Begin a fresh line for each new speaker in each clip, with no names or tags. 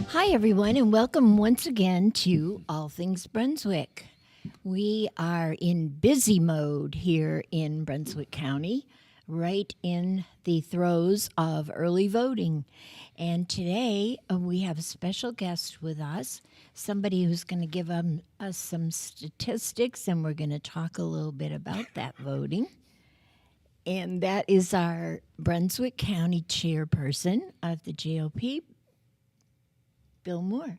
Hi, everyone, and welcome once again to All Things Brunswick. We are in busy mode here in Brunswick County, right in the throes of early voting. And today we have a special guest with us, somebody who's going to give us some statistics, and we're going to talk a little bit about that voting. And that is our Brunswick County chairperson of the GOP, Bill Moore.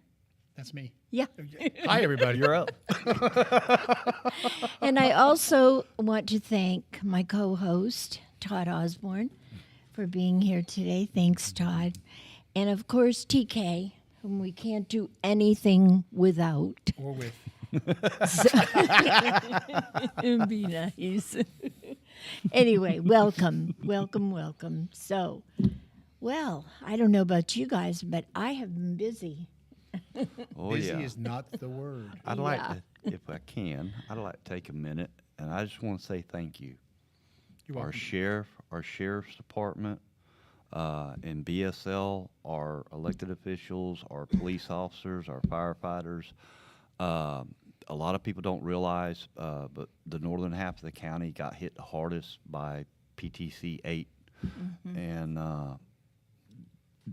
That's me.
Yeah.
Hi, everybody. You're up.
And I also want to thank my co-host, Todd Osborne, for being here today. Thanks, Todd. And of course, TK, whom we can't do anything without.
Or with.
It'd be nice. Anyway, welcome. So, well, I don't know about you guys, but I have been busy.
Oh,
Busy
yeah.
is not the word.
I'd like to, if I can, I'd like to take a minute, and I just want to say thank you.
You're
Our
welcome.
our sheriff's department, and BSL, our elected officials, our police officers, our firefighters. A lot of people don't realize, but the northern half of the county got hit the hardest by PTC 8, and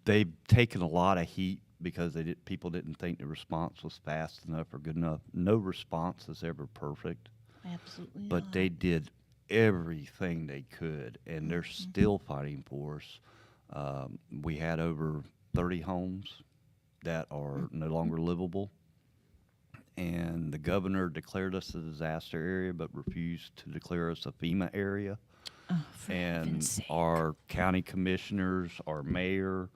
they've taken a lot of heat because people didn't think the response was fast enough or good enough. No response is ever perfect,
Absolutely
but
not.
they did everything they could, and they're still fighting for us. We had over 30 homes that are no longer livable, and the governor declared us a disaster area but refused to declare us a FEMA area.
Oh, for heaven's
And
sake.
our county commissioners, our mayor,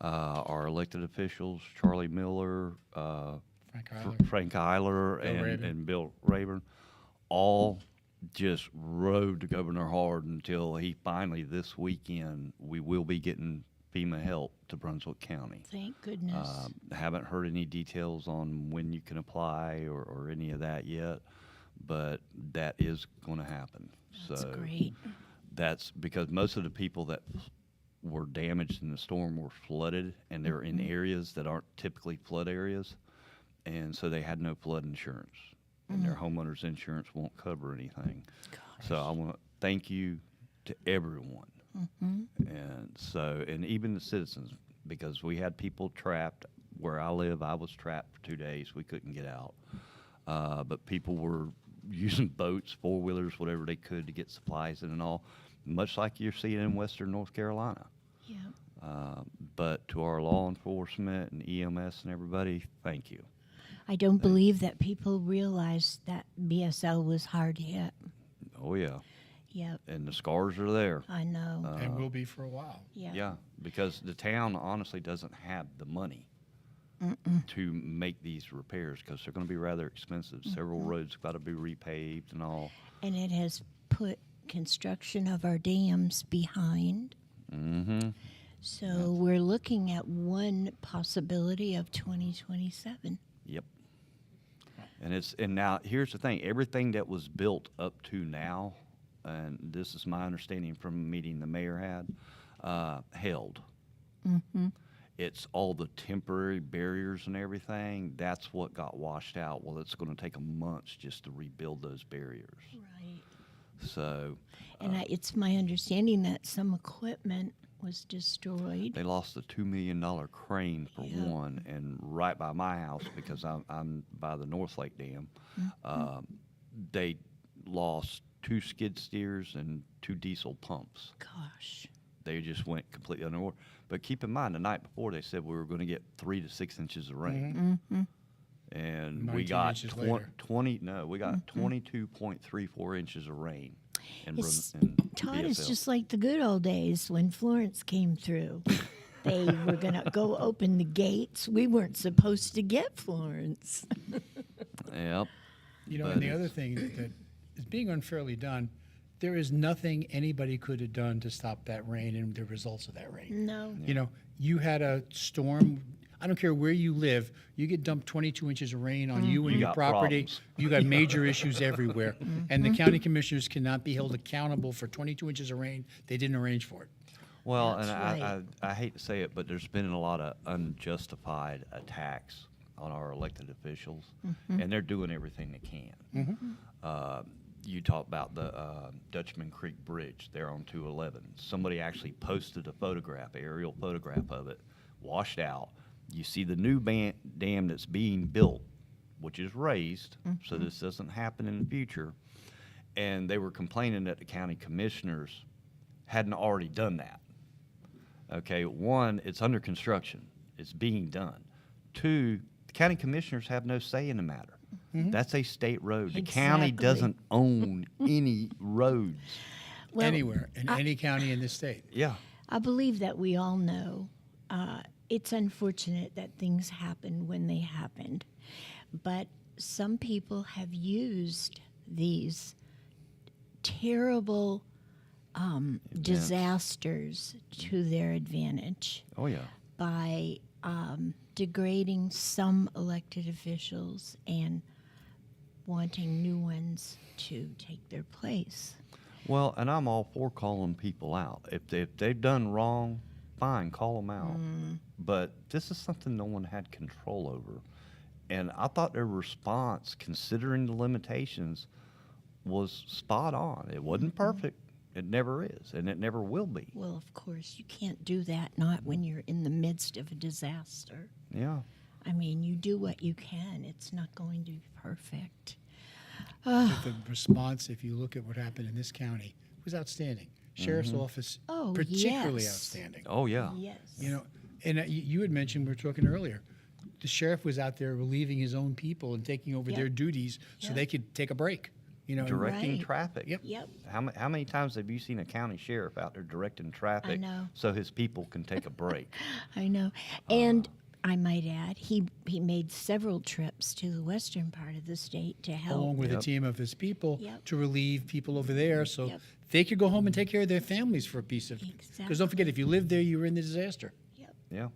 our elected officials, Charlie Miller,
Frank Eiler.
Frank Eiler,
Bill Rayburn.
and Bill Rayburn, all just rode the governor hard until he finally, this weekend, we will be getting FEMA help to Brunswick County.
Thank goodness.
Haven't heard any details on when you can apply or any of that yet, but that is going to happen.
That's
So
great.
that's because most of the people that were damaged in the storm were flooded, and they're in areas that aren't typically flood areas, and so they had no flood insurance, and their homeowners insurance won't cover anything. So I want to thank you to everyone, and so, and even the citizens, because we had people trapped where I live. I was trapped for 2 days. We couldn't get out, but people were using boats, four-wheelers, whatever they could to get supplies in and all, much like you're seeing in western North Carolina.
Yeah.
But to our law enforcement and EMS and everybody, thank you.
I don't believe that people realize that BSL was hard hit.
Oh, yeah.
Yep,
And the scars are there.
I know.
And will be for a while.
Yeah, because the town honestly doesn't have the money to make these repairs because they're going to be rather expensive. Several roads got to be repaved and all.
And it has put construction of our dams behind.
Mm-hmm.
So we're looking at one possibility of 2027.
Yep. And now here's the thing: everything that was built up to now, and this is my understanding from a meeting the mayor had, held. It's all the temporary barriers and everything. That's what got washed out. Well, it's going to take months just to rebuild those barriers.
Right.
So
And it's my understanding that some equipment was destroyed.
they lost a $2 million crane for one, and right by my house because I'm by the North Lake Dam, they lost 2 skid steers and 2 diesel pumps.
Gosh.
They just went completely underwater. But keep in mind, the night before they said we were going to get 3 to 6 inches of rain, and we
19
got
inches later.
22.34 inches of rain. In
It's,
in
Todd, it's
BSL.
just like the good old days when Florence came through. They were going to go open the gates. We weren't supposed to get Florence.
Yep.
You know,
But
and the
it's-
other thing that is being unfairly done, there is nothing anybody could have done to stop that rain and the results of that rain.
No.
You know, you had a storm. I don't care where you live. You get dumped 22 inches of rain on you and
You
your
got
property.
problems.
You got major issues everywhere. And the county commissioners cannot be held accountable for 22 inches of rain. They didn't arrange for it.
Well,
That's
and
right.
I hate to say it, but there's been a lot of unjustified attacks on our elected officials, and they're doing everything they can. You talk about the Dutchman Creek Bridge there on 211. Somebody actually posted a photograph, aerial photograph of it, washed out. You see the new dam that's being built, which is raised, so this doesn't happen in the future. And they were complaining that the county commissioners hadn't already done that. Okay, one, it's under construction. It's being done. Two, the county commissioners have no say in the matter. That's a state road. The county
Exactly.
doesn't own any roads.
Well,
Anywhere, in any county in this state.
Yeah.
I believe that we all know it's unfortunate that things happen when they happened, but some people have used these terrible disasters to their advantage
Oh, yeah.
by degrading some elected officials and wanting new ones to take their place.
Well, and I'm all for calling people out. If they've done wrong, fine, call them out. But this is something no one had control over. And I thought their response, considering the limitations, was spot on. It wasn't perfect. It never is, and it never will be.
Well, of course, you can't do that, not when you're in the midst of a disaster.
Yeah.
I mean, you do what you can. It's not going to be perfect.
But the response, if you look at what happened in this county, was outstanding. Sheriff's office,
Oh,
particularly
yes.
outstanding.
Oh, yeah.
Yes.
You know, and you had mentioned, we were talking earlier, the sheriff was out there relieving his own people and taking over their
Yep.
duties so
Yep.
they could take a break. You know,
Directing
Right.
traffic.
Yep.
Yep.
How many times have you seen a county sheriff out there directing traffic
know.
so his people can take a break?
I know. And I might add, he made several trips to the western part of the state to help.
along with a
Yep.
team of his people
Yep.
to relieve people over there so
Yep.
they could go home and take care of their families for a piece of. Because don't forget, if you lived there, you were in the disaster.
Yep.
Yeah.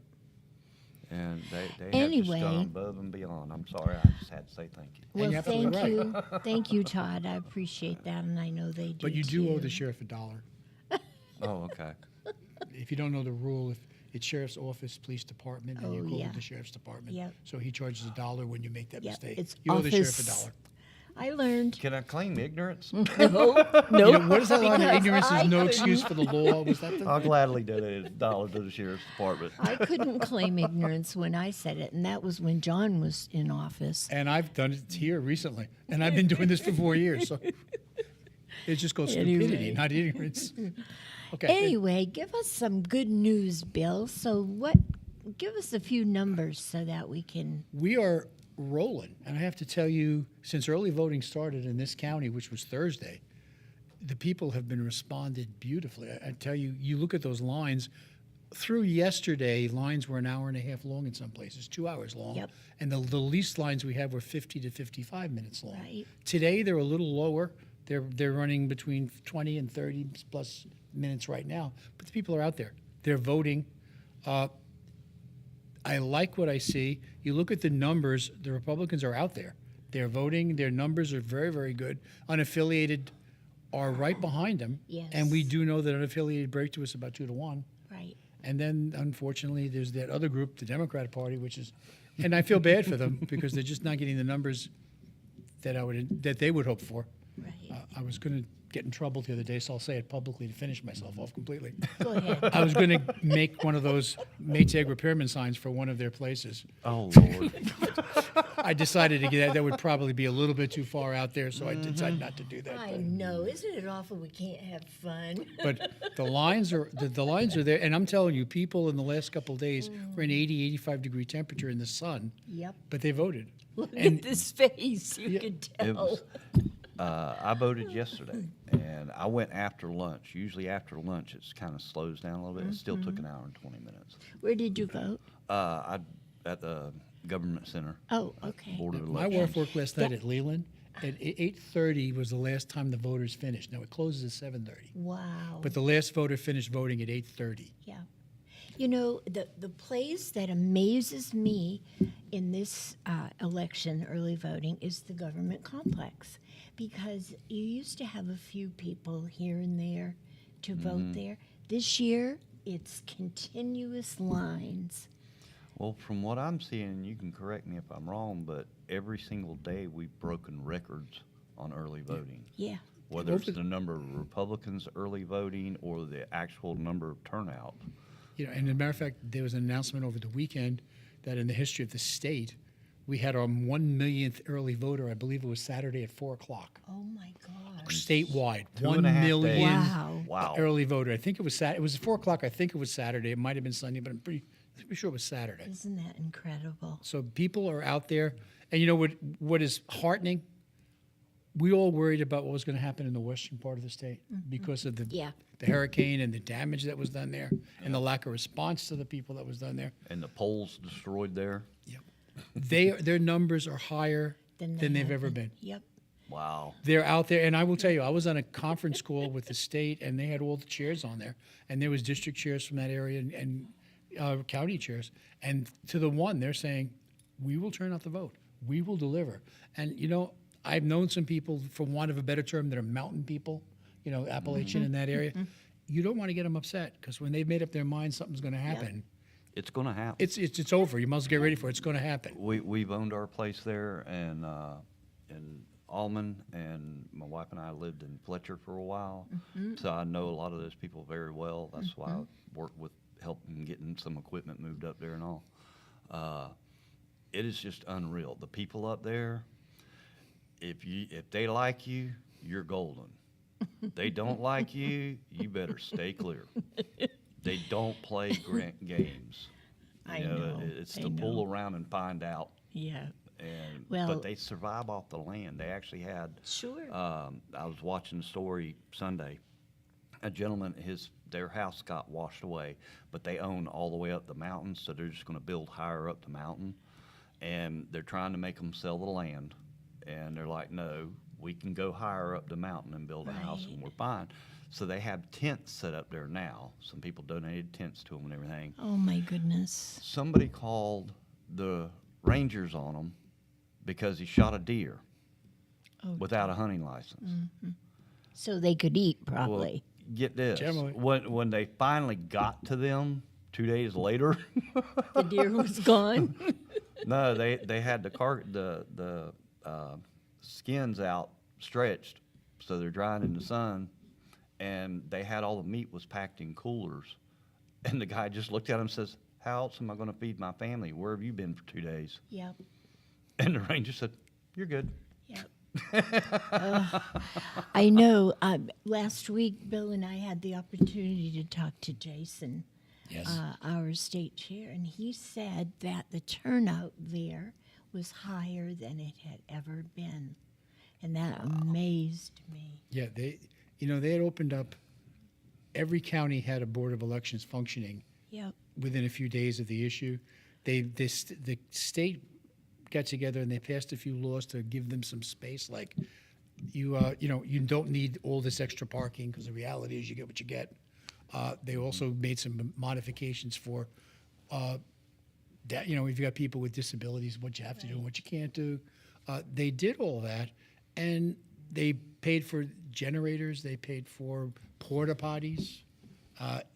And they have just
Anyway.
gone above and beyond. I'm sorry, I just had to say thank you.
Well,
you're absolutely
thank
right.
you. Thank you, Todd. I appreciate that, and I know they do.
But you do owe
too.
the sheriff $1.
Oh, okay.
If you don't know the rule, if it's sheriff's office, police department, and you
Oh,
call
yeah.
it the sheriff's department.
Yep.
So he charges $1 when you make that
Yep,
mistake.
it's
You owe the sheriff
office-
$1.
I learned.
Can I claim ignorance?
No,
You know, what is that line of
because
ignorance
I
is no
couldn't.
excuse for the law? Was that the?
I'll gladly donate $1 to the sheriff's department.
I couldn't claim ignorance when I said it, and that was when John was in office.
And I've done it here recently, and I've been doing this for 4 years. So it just goes stupidity,
Anyway.
not ignorance. Okay.
Anyway, give us some good news, Bill. So give us a few numbers so that we can.
We are rolling, and I have to tell you, since early voting started in this county, which was Thursday, the people have been responded beautifully. I tell you, you look at those lines. Through yesterday, lines were an hour and a half long in some places, 2 hours long.
Yep.
And the least lines we have were 50 to 55 minutes long.
Right.
Today, they're a little lower. They're running between 20 and 30 plus minutes right now. But the people are out there. They're voting. I like what I see. You look at the numbers, the Republicans are out there. They're voting. Their numbers are very, very good. Unaffiliated are right behind them.
Yes.
And we do know that unaffiliated break to us about 2-1.
Right.
And then, unfortunately, there's that other group, the Democratic Party, which is, and I feel bad for them because they're just not getting the numbers that they would hope for.
Right.
I was going to get in trouble the other day, so I'll say it publicly to finish myself off completely.
Go ahead.
I was going to make one of those Maytag repairman signs for one of their places.
Oh, Lord.
I decided to get that would probably be a little bit too far out there, so I decided not to do that.
I know. Isn't it awful we can't have fun?
But the lines are there, and I'm telling you, people in the last couple of days were in 80, 85 degree temperature in the sun,
Yep.
but they voted.
Look
And-
at this face. You can tell.
It was, I voted yesterday, and I went after lunch. Usually after lunch, it's kind of slows down a little bit. It still took an hour and 20 minutes.
Where did you vote?
At the government center.
Oh, okay.
Board of
My
Elections.
wife worked last night at Leland. At 8:30 was the last time the voters finished. Now, it closes at 7:30.
Wow.
But the last voter finished voting at 8:30.
Yeah. You know, the place that amazes me in this election, early voting, is the government complex. Because you used to have a few people here and there to vote there. This year, it's continuous lines.
Well, from what I'm seeing, and you can correct me if I'm wrong, but every single day we've broken records on early voting.
Yeah.
Whether it's the number of Republicans early voting or the actual number of turnout.
You know, and as a matter of fact, there was an announcement over the weekend that in the history of the state, we had our 1 millionth early voter. I believe it was Saturday at 4 o'clock.
Oh my gosh.
Statewide,
2.5
1 million
days.
Wow.
early voter. I think it was It was at 4 o'clock. I think it was Saturday. It might have been Sunday, but I'm pretty sure it was Saturday.
Isn't that incredible?
So people are out there, and you know what is heartening? We all worried about what was going to happen in the western part of the state because of
Yeah.
the hurricane and the damage that was done there, and the lack of response to the people that was done there.
And the polls destroyed there.
Their numbers are higher
Than
than
they
they've
have
ever
been.
been.
Yep.
Wow.
They're out there, and I will tell you, I was on a conference call with the state, and they had all the chairs on there, and there was district chairs from that area and county chairs, and to the one, they're saying, "We will turn out the vote. We will deliver." And you know, I've known some people, for want of a better term, that are mountain people, you know, Appalachian in that area. You don't want to get them upset because when they've made up their mind something's going to happen,
It's going to happen.
it's over. You must get ready for it. It's going to happen.
We've owned our place there and in Almond, and my wife and I lived in Fletcher for a while, so I know a lot of those people very well. That's why I worked with helping getting some equipment moved up there and all. It is just unreal. The people up there, if they like you, you're golden. They don't like you, you better stay clear. They don't play games.
I know,
It's
I
to pull
know.
around and find out.
Yeah.
And
Well-
but they survive off the land. They actually had.
Sure.
I was watching a story Sunday. A gentleman, their house got washed away, but they own all the way up the mountain, so they're just going to build higher up the mountain, and they're trying to make them sell the land, and they're like, no, we can go higher up the mountain and build a house, and
Right.
we're fine. So they have tents set up there now. Some people donated tents to them and everything.
Oh my goodness.
Somebody called the Rangers on him because he shot a deer
Oh,
without a hunting license.
so they could eat
Well,
probably.
get this.
Generally.
When they finally got to them 2 days later,
The deer was gone.
no, they had the skins out stretched, so they're drying in the sun, and they had all the meat was packed in coolers, and the guy just looked at him and says, "How else am I going to feed my family? Where have you been for 2 days?"
Yep.
And the ranger said, "You're good."
Yep. I know. Last week, Bill and I had the opportunity to talk to Jason,
Yes.
our state chair, and he said that the turnout there was higher than it had ever been, and that amazed me.
Yeah, they had opened up. Every county had a board of elections functioning
Yep.
within a few days of the issue. The state got together and they passed a few laws to give them some space. Like you don't need all this extra parking because the reality is you get what you get. They also made some modifications for that. If you've got people with disabilities, what you have to do and what you can't do. They did all that, and they paid for generators. They paid for porta potties,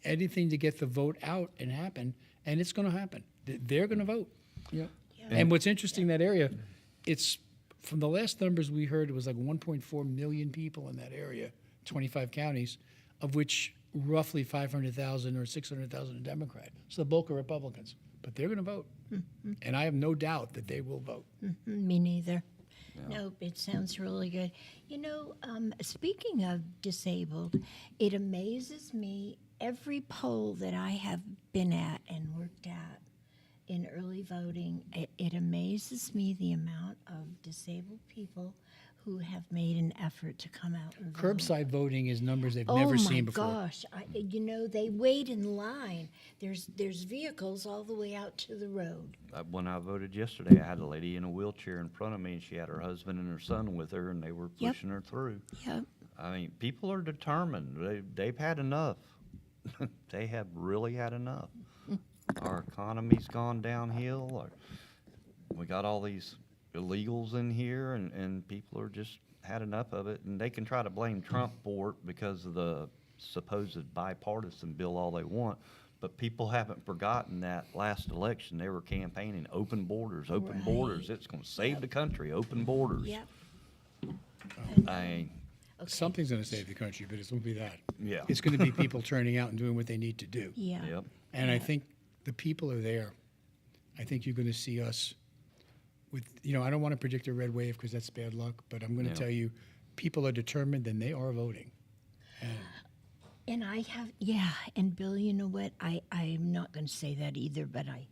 anything to get the vote out and happen. And it's going to happen. They're going to vote. Yeah. And what's interesting, that area, it's from the last numbers we heard, it was like 1.4 million people in that area, 25 counties, of which roughly 500,000 or 600,000 are Democrat. So the bulk are Republicans, but they're going to vote. And I have no doubt that they will vote.
Me neither. Nope, it sounds really good. Speaking of disabled, it amazes me every poll that I have been at and worked at in early voting. It amazes me the amount of disabled people who have made an effort to come out and vote.
Curbside voting is numbers they've
Oh
never
my
seen before.
gosh! They wait in line. There's vehicles all the way out to the road.
When I voted yesterday, I had a lady in a wheelchair in front of me, and she had her husband and her son with her, and they were
Yep.
pushing her through.
Yep.
I mean, people are determined. They've had enough. They have really had enough. Our economy's gone downhill. We got all these illegals in here, and people are just had enough of it. And they can try to blame Trump for it because of the supposed bipartisan bill all they want, but people haven't forgotten that last election, they were campaigning open borders, open borders.
Right.
It's going to save the country, open borders.
Yep.
I,
Okay.
Something's going to save the country, but it won't be that.
Yeah.
It's going to be people turning out and doing what they need to do.
Yeah.
yep.
And I think the people are there. I think you're going to see us with, I don't want to predict a red wave because that's bad luck, but I'm going to
Yeah.
tell you, people are determined and they are voting.
And I have, and Bill, you know what? I'm not going to say that either, but I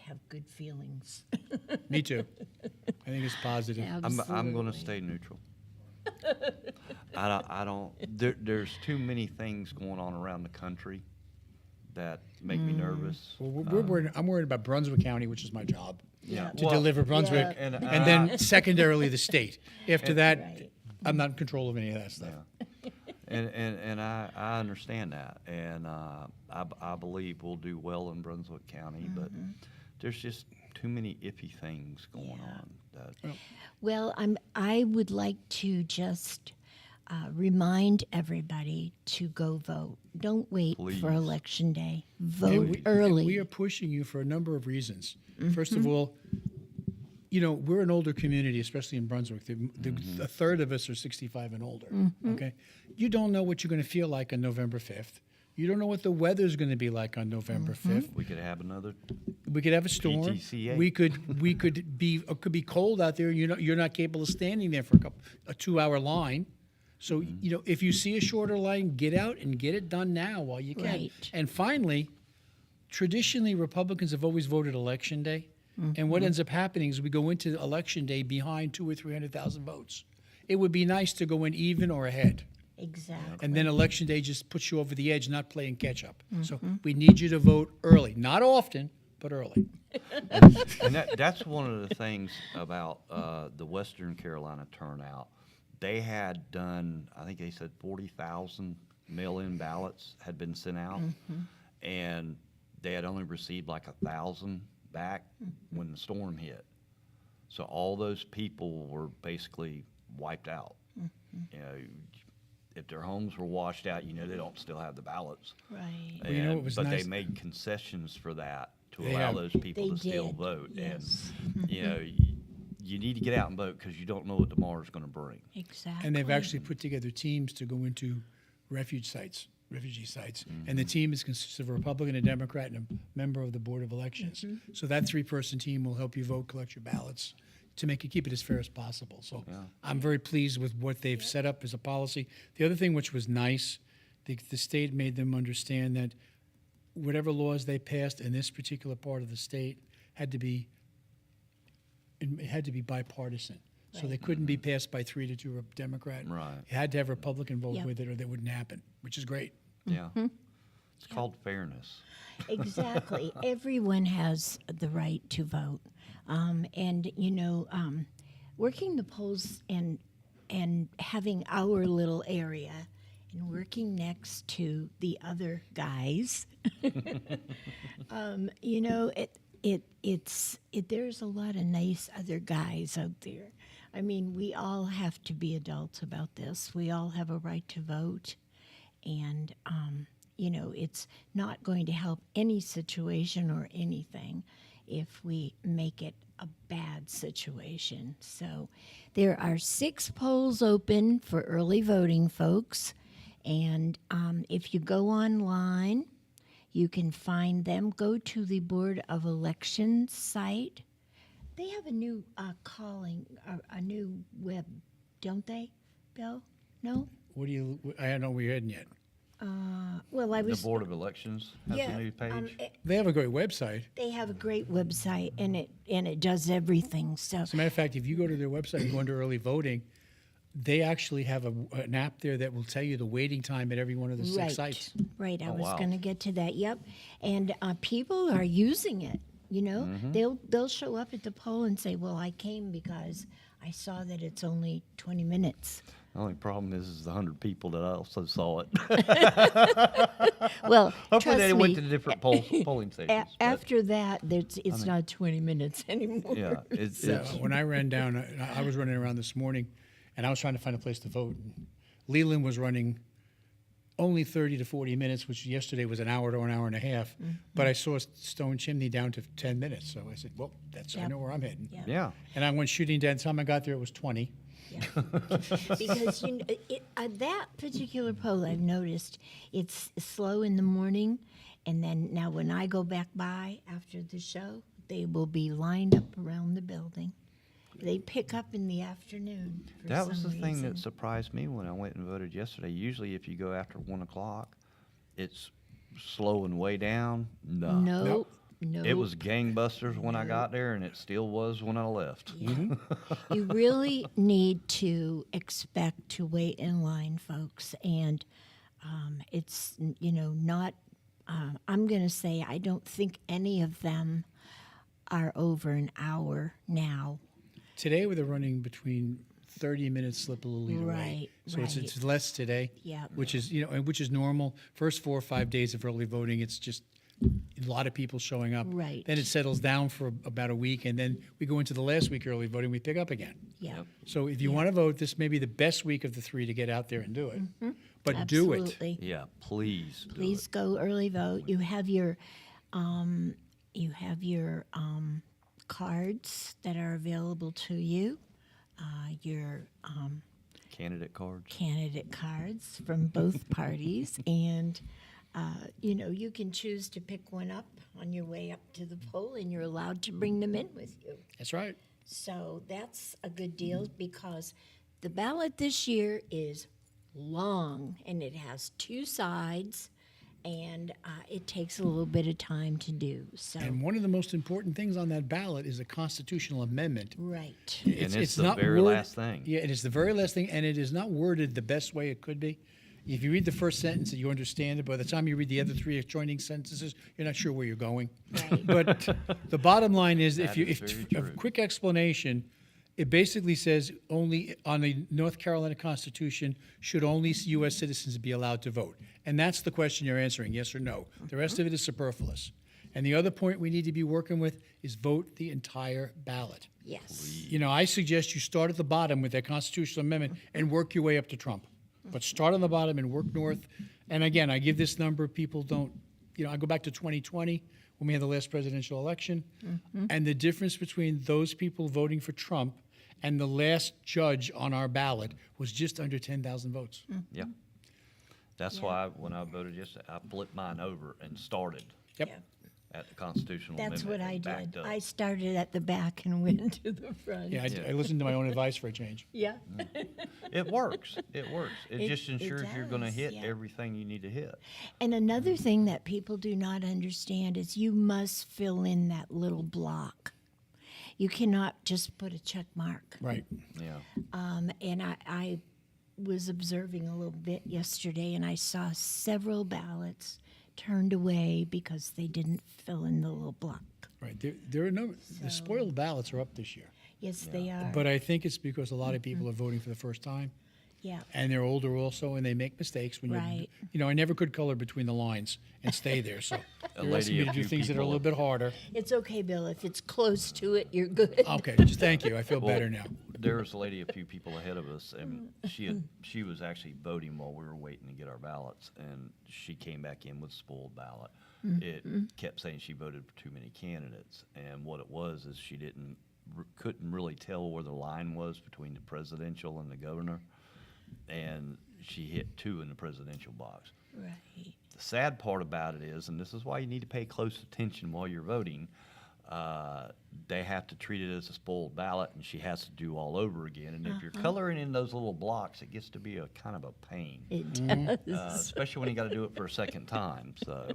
have good feelings.
Me too. I think it's positive.
I'm going to
Absolutely.
stay neutral. I don't. There's too many things going on around the country that make me nervous.
Well, I'm worried about Brunswick County, which is my job,
Yeah.
to deliver Brunswick,
Yeah.
and then secondarily the state. After that,
Right.
I'm not in control of any of that stuff.
Yeah. And I understand that, and I believe we'll do well in Brunswick County, but there's just too many iffy things going on. That,
Well, I would like to just remind everybody to go vote. Don't wait
Please.
for Election Day. Vote
And
early.
we are pushing you for a number of reasons. First of all, we're an older community, especially in Brunswick. A third of us are 65 and older. Okay, you don't know what you're going to feel like on November 5th. You don't know what the weather's going to be like on November 5th.
we could have another.
We could have a storm.
PTCA.
We could be it could be cold out there. You're not capable of standing there for a 2-hour line. So if you see a shorter line, get out and get it done now while you can.
Right.
And finally, traditionally Republicans have always voted Election Day, and what ends up happening is we go into Election Day behind 200,000 or 300,000 votes. It would be nice to go in even or ahead.
Exactly.
And then Election Day just puts you over the edge, not playing catch up. So we need you to vote early, not often, but early.
And that's one of the things about the Western Carolina turnout. They had done, I think they said 40,000 mail-in ballots had been sent out, and they had only received like 1,000 back when the storm hit. So all those people were basically wiped out. If their homes were washed out, they don't still have the ballots.
Right.
Well, you know what was
but
nice?
they made concessions for that to
They
allow
have.
those people
They
to still
did,
vote.
yes.
And you need to get out and vote because you don't know what tomorrow's going to bring.
Exactly.
And they've actually put together teams to go into refugee sites. And the team consists of a Republican, a Democrat, and a member of the Board of Elections. So that 3-person team will help you vote, collect your ballots, to keep it as fair as possible. So I'm very pleased with what they've set up as a policy. The other thing which was nice, the state made them understand that whatever laws they passed in this particular part of the state had to be bipartisan. So they couldn't be passed by 3-2 a Democrat.
Right.
You had to have a Republican vote
Yep.
with it, or that wouldn't happen, which is great.
Yeah. It's called fairness.
Exactly. Everyone has the right to vote. Working the polls and having our little area and working next to the other guys, there's a lot of nice other guys out there. I mean, we all have to be adults about this. We all have a right to vote. And, it's not going to help any situation or anything if we make it a bad situation. So there are 6 polls open for early voting, folks. And if you go online, you can find them. Go to the Board of Elections site. They have a new a new web, don't they, Bill? No?
I don't know where you're heading yet.
Well, I
The
was.
Board of Elections has a new page.
They have a great website.
They have a great website, and it does everything. So
As a matter of fact, if you go to their website and go into early voting, they actually have an app there that will tell you the waiting time at every one of the 6 sites.
right. I was
wow.
going to get to that. Yep, and people are using it. They'll show up at the poll and say, "Well, I came because I saw that it's only 20 minutes."
The only problem is the 100 people that also saw it.
Well,
Hopefully
trust
they
me,
went to the different polling stations. but,
after that, it's not 20 minutes anymore.
yeah, it's
So when I ran down, I was running around this morning, and I was trying to find a place to vote. And Leland was running only 30 to 40 minutes, which yesterday was an hour to an hour and a half. But I saw Stone Chimney down to 10 minutes. So I said, well, I
Yep.
know where I'm heading.
Yep.
Yeah.
And I went shooting down. The time I got there, it was 20.
Yeah. Because that particular pole, I've noticed, it's slow in the morning, and then now when I go back by after the show, they will be lined up around the building. They pick up in the afternoon. For
That was
some
the thing
reason.
that surprised me when I went and voted yesterday. Usually, if you go after 1 o'clock, it's slowing way down. No.
No.
It was gangbusters when I got there, and it still was when I left.
Yeah. You really need to expect to wait in line, folks. And it's, not, I'm going to say I don't think any of them are over an hour now.
Today, they're running between 30 minutes slip a little either way.
Right,
So it's
right.
less today.
Yeah.
Which is, which is normal. First 4 or 5 days of early voting, it's just a lot of people showing up.
Right.
Then it settles down for about a week, and then we go into the last week early voting, we pick up again.
Yeah.
So if you want to vote, this may be the best week of the 3 to get out there and do it. But do it.
Absolutely.
Yeah, please do
Please
it.
go early vote. You have your cards that are available to you. Your
Candidate cards.
candidate cards from both parties, and you can choose to pick one up on your way up to the poll, and you're allowed to bring them in with you.
That's right.
So that's a good deal because the ballot this year is long and it has 2 sides, and it takes a little bit of time to do. So
And one of the most important things on that ballot is a constitutional amendment.
right.
And it's the very last thing.
Yeah, it is the very last thing, and it is not worded the best way it could be. If you read the first sentence, you understand it. By the time you read the other 3 adjoining sentences, you're not sure where you're going.
Right.
But the bottom line is,
That is very
a
true.
quick explanation, it basically says only on the North Carolina Constitution should only U.S. citizens be allowed to vote. And that's the question you're answering, yes or no. The rest of it is superfluous. And the other point we need to be working with is vote the entire ballot.
Yes.
I suggest you start at the bottom with that constitutional amendment and work your way up to Trump. But start on the bottom and work north. And again, I give this number, people don't, I go back to 2020 when we had the last presidential election. And the difference between those people voting for Trump and the last judge on our ballot was just under 10,000 votes.
Yeah. That's why when I voted yesterday, I flipped mine over and started
Yep.
Yeah.
at the constitutional
That's
amendment
what I
and backed
did.
up.
I started at the back and went to the front.
Yeah, I listened to my own advice for a change.
Yeah.
It works. It works. It just
it
ensures you're going to
does,
hit
yeah.
everything you need to hit.
And another thing that people do not understand is you must fill in that little block. You cannot just put a check mark.
Right.
Yeah.
And I was observing a little bit yesterday, and I saw several ballots turned away because they didn't fill in the little block.
Right. There are the spoiled ballots are up this year.
Yes, they are.
But I think it's because a lot of people are voting for the first time.
Yeah.
And they're older also, and they make mistakes when
Right.
I never could color between the lines and stay there. So
A
they're asking me
lady,
to
a
do
few
things that are a
people-
little bit harder.
It's okay, Bill. If it's close to it, you're good.
Okay, just thank you. I feel better now.
There was a lady a few people ahead of us, and she was actually voting while we were waiting to get our ballots, and she came back in with a spoiled ballot. It kept saying she voted for too many candidates, and what it was is she couldn't really tell where the line was between the presidential and the governor, and she hit 2 in the presidential box.
Right.
The sad part about it is, and this is why you need to pay close attention while you're voting, they have to treat it as a spoiled ballot, and she has to do all over again. And if you're coloring in those little blocks, it gets to be a kind of a pain,
It does.
especially when you got to do it for a second time. So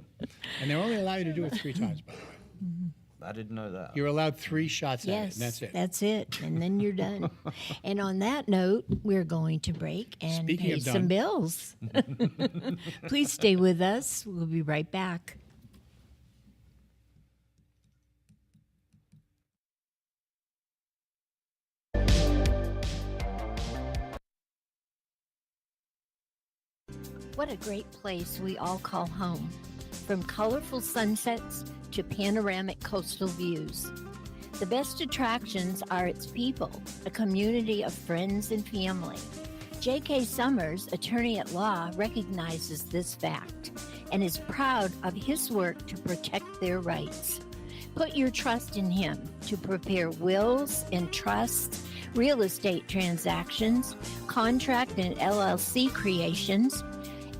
And they're only allowed you to do it 3 times, by the way.
I didn't know that.
You're allowed 3 shots at it,
Yes,
and that's it.
that's it, and then you're done. And on that note, we're going to break and
Speaking
pay
of
some
done.
bills. Please stay with us. We'll be right back. What a great place we all call home. From colorful sunsets to panoramic coastal views. The best attractions are its people, a community of friends and family. J.K. Summers, attorney at law, recognizes this fact and is proud of his work to protect their rights. Put your trust in him to prepare wills and trusts, real estate transactions, contract and LLC creations,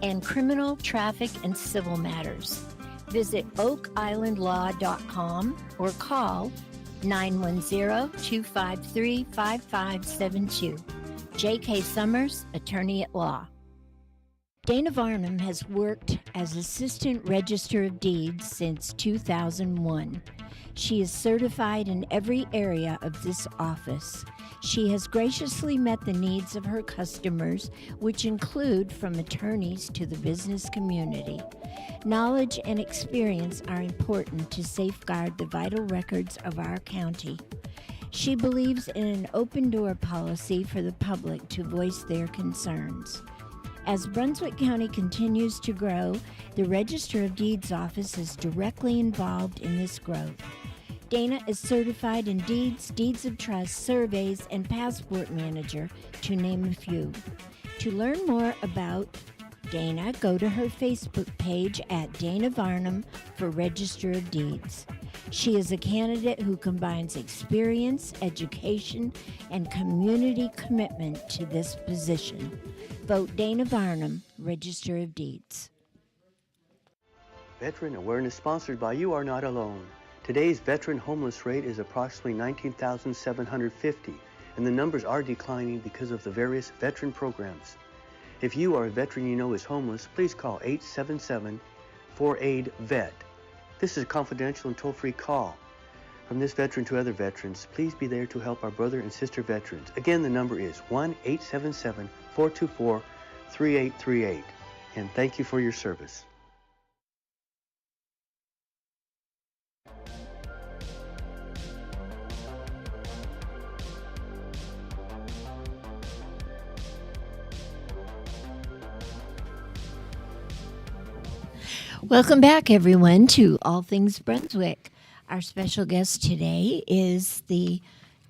and criminal, traffic, and civil matters. Visit oakislandlaw.com or call 910-253-5572. J.K. Summers, attorney at law. Dana Varnum has worked as Assistant Register of Deeds since 2001. She is certified in every area of this office. She has graciously met the needs of her customers, which include from attorneys to the business community. Knowledge and experience are important to safeguard the vital records of our county. She believes in an open door policy for the public to voice their concerns. As Brunswick County continues to grow, the Register of Deeds office is directly involved in this growth. Dana is certified in deeds, deeds of trust, surveys, and passport manager, to name a few. To learn more about Dana, go to her Facebook page at Dana Varnum for Register of Deeds. She is a candidate who combines experience, education, and community commitment to this position. Vote Dana Varnum, Register of Deeds.
Veteran Awareness sponsored by You Are Not Alone. Today's veteran homeless rate is approximately 19,750, and the numbers are declining because of the various veteran programs. If you or a veteran you know is homeless, please call 877-4AID-VET. This is a confidential and toll-free call. From this veteran to other veterans, please be there to help our brother and sister veterans. Again, the number is 1-877-424-3838. And thank you for your service.
Welcome back, everyone, to All Things Brunswick. Our special guest today is the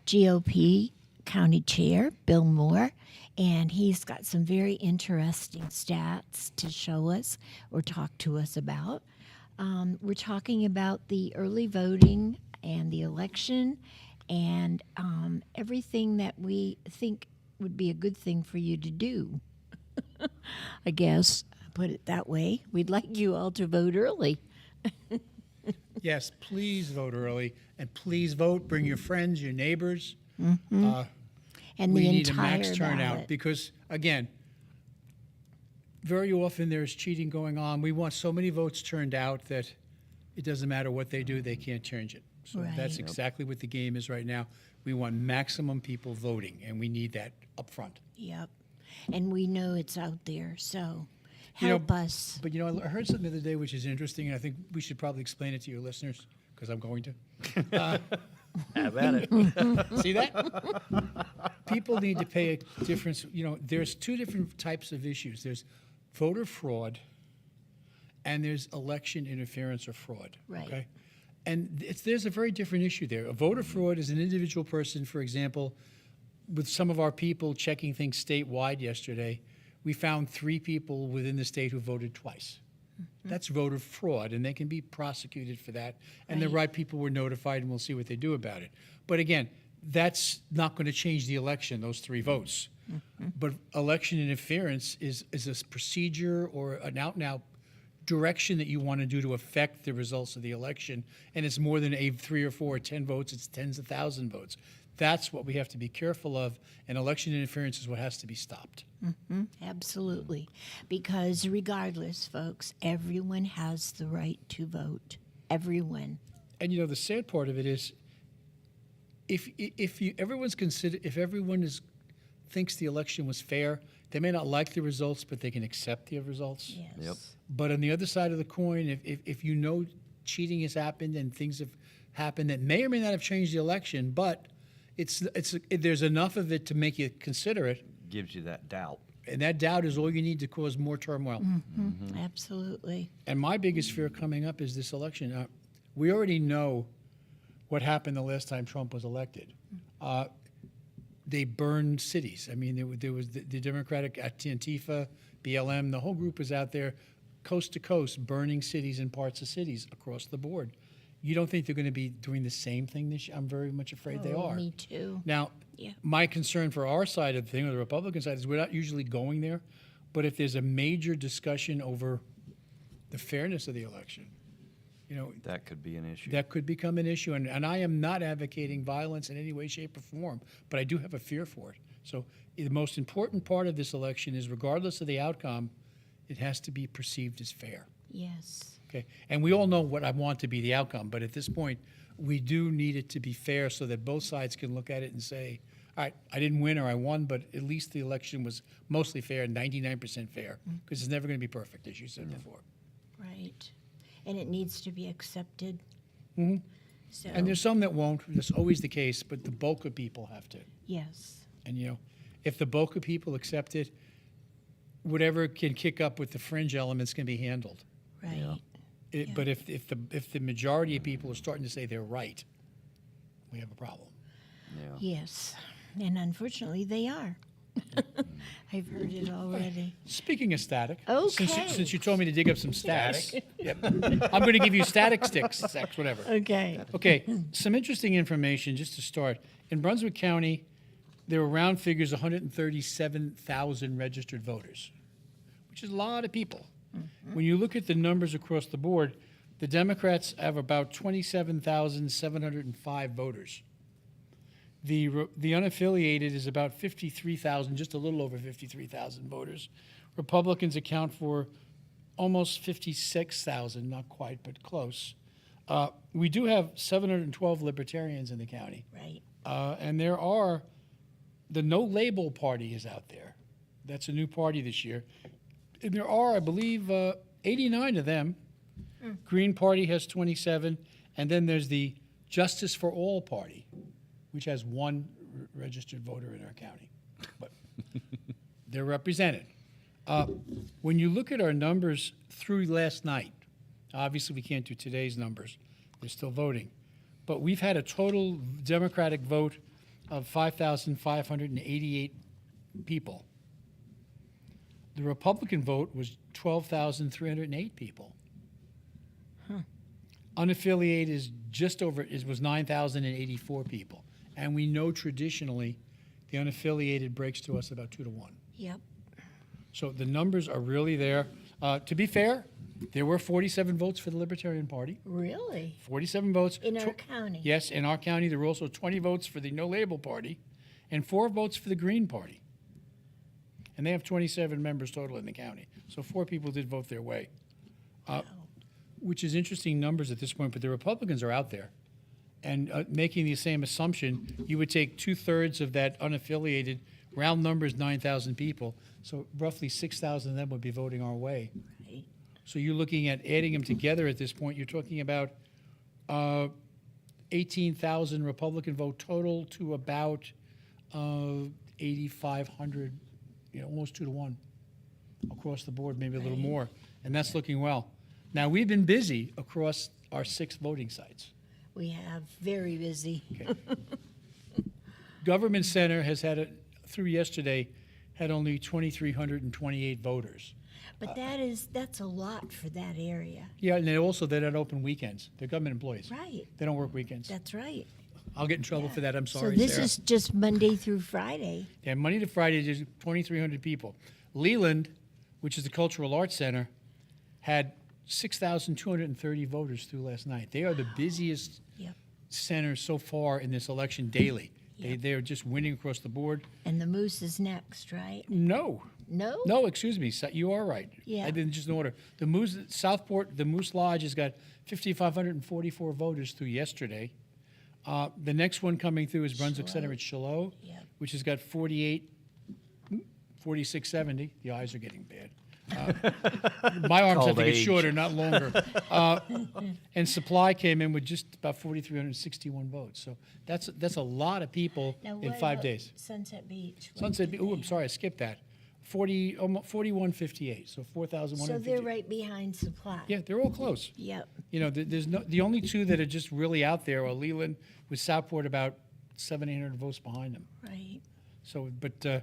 GOP County Chair, Bill Moore, and he's got some very interesting stats to show us or talk to us about. We're talking about the early voting and the election and everything that we think would be a good thing for you to do, I guess. Put it that way. We'd like you all to vote early.
Yes, please vote early, and please vote. Bring your friends, your neighbors.
And
We
the
need a
entire
max turnout
ballot.
because, again, very often there's cheating going on. We want so many votes turned out that it doesn't matter what they do, they can't change it. So that's
Right.
exactly what the game is right now. We want maximum people voting, and we need that up front.
Yep. And we know it's out there, so
You know,
help us.
But, I heard something the other day which is interesting, and I think we should probably explain it to your listeners, because I'm going to.
Have at it.
See that? People need to pay a difference. There's two different types of issues. There's voter fraud, and there's election interference or fraud.
Right.
Okay? And there's a very different issue there. A voter fraud is an individual person, for example, with some of our people checking things statewide yesterday, we found 3 people within the state who voted twice. That's voter fraud, and they can be prosecuted for that. And the right people were notified, and we'll see what they do about it. But again, that's not going to change the election, those 3 votes. But election interference is a procedure or an out-and-out direction that you want to do to affect the results of the election. And it's more than 3 or 4 or 10 votes, it's tens of thousands votes. That's what we have to be careful of, and election interference is what has to be stopped.
Absolutely. Because regardless, folks, everyone has the right to vote. Everyone.
And the sad part of it is, if everyone thinks the election was fair, they may not like the results, but they can accept the results.
Yes.
Yep.
But on the other side of the coin, if cheating has happened and things have happened that may or may not have changed the election, but there's enough of it to make you consider it,
Gives you that doubt.
and that doubt is all you need to cause more turmoil.
Absolutely.
And my biggest fear coming up is this election. We already know what happened the last time Trump was elected. they burned cities. I mean, there was the Democratic Antifa, BLM, the whole group was out there, coast to coast, burning cities and parts of cities across the board. You don't think they're going to be doing the same thing this year? I'm very much afraid they are.
Me too.
Now,
Yeah.
my concern for our side of the thing, or the Republican side, is we're not usually going there, but if there's a major discussion over the fairness of the election,
That could be an issue.
that could become an issue. And I am not advocating violence in any way, shape, or form, but I do have a fear for it. So the most important part of this election is, regardless of the outcome, it has to be perceived as fair.
Yes.
Okay, and we all know what I want to be the outcome, but at this point, we do need it to be fair so that both sides can look at it and say, all right, I didn't win or I won, but at least the election was mostly fair, 99% fair, because it's never going to be perfect, as you said before.
Right. And it needs to be accepted. So,
And there's some that won't, that's always the case, but the bulk of people have to.
yes.
And, if the bulk of people accept it, whatever can kick up with the fringe elements can be handled.
Right.
But if the majority of people are starting to say they're right, we have a problem.
Yeah.
Yes. And unfortunately, they are. I've heard it already.
Speaking of static,
Okay.
since you told me to dig up some statics, yep, I'm going to give you static sticks, whatever.
Okay.
Okay, some interesting information just to start. In Brunswick County, there were round figures 137,000 registered voters, which is a lot of people. When you look at the numbers across the board, the Democrats have about 27,705 voters. The unaffiliated is about 53,000, just a little over 53,000 voters. Republicans account for almost 56,000, not quite, but close. We do have 712 libertarians in the county.
Right.
And the No Label Party is out there. That's a new party this year. And there are, I believe, 89 of them. Green Party has 27. And then there's the Justice for All Party, which has one registered voter in our county. But they're represented. When you look at our numbers through last night, obviously we can't do today's numbers. They're still voting. But we've had a total Democratic vote of 5,588 people. The Republican vote was 12,308 people. Unaffiliated is was 9,084 people. And we know traditionally the unaffiliated breaks to us about 2 to 1.
Yep.
So the numbers are really there. To be fair, there were 47 votes for the Libertarian Party.
Really?
47 votes.
In our county?
Yes, in our county. There were also 20 votes for the No Label Party and 4 votes for the Green Party. And they have 27 members total in the county. So 4 people did vote their way, which is interesting numbers at this point. But the Republicans are out there. And making the same assumption, you would take 2/3 of that unaffiliated, round numbers 9,000 people. So roughly 6,000 of them would be voting our way.
Right.
So you're looking at adding them together at this point, you're talking about 18,000 Republican vote total to about 8,500, almost 2 to 1 across the board, maybe a little more. And that's looking well. Now, we've been busy across our 6 voting sites.
We have very busy.
Okay. Government Center has through yesterday, had only 2,328 voters.
But that's a lot for that area.
Yeah, and they don't open weekends. They're government employees.
Right.
They don't work weekends.
That's right.
I'll get in trouble for that, I'm sorry,
So this
Sarah.
is just Monday through Friday.
Yeah, Monday to Friday, there's 2,300 people. Leland, which is the Cultural Arts Center, had 6,230 voters through last night. They are the busiest
Yep.
center so far in this election daily.
Yep.
They're just winning across the board.
And the Moose is next, right?
No,
No?
excuse me. You are right.
Yeah.
I didn't just in order. The Moose Southport, the Moose Lodge has got 5,544 voters through yesterday. The next one coming through is Brunswick Center at Shiloh,
Yep.
which has got 4670. The eyes are getting bad. My arms have to get
age.
shorter, not longer. And Supply came in with just about 4,361 votes. So that's a lot of people
Now,
in
what
5
about
days.
Sunset Beach. What
Sunset,
did
oh,
they
I'm sorry, I skipped that. 4158, so
So
4,150.
they're right behind Supply.
Yeah, they're all close.
Yep.
The only 2 that are just really out there are Leland with Southport about 700-800 votes behind them.
Right.
So, but the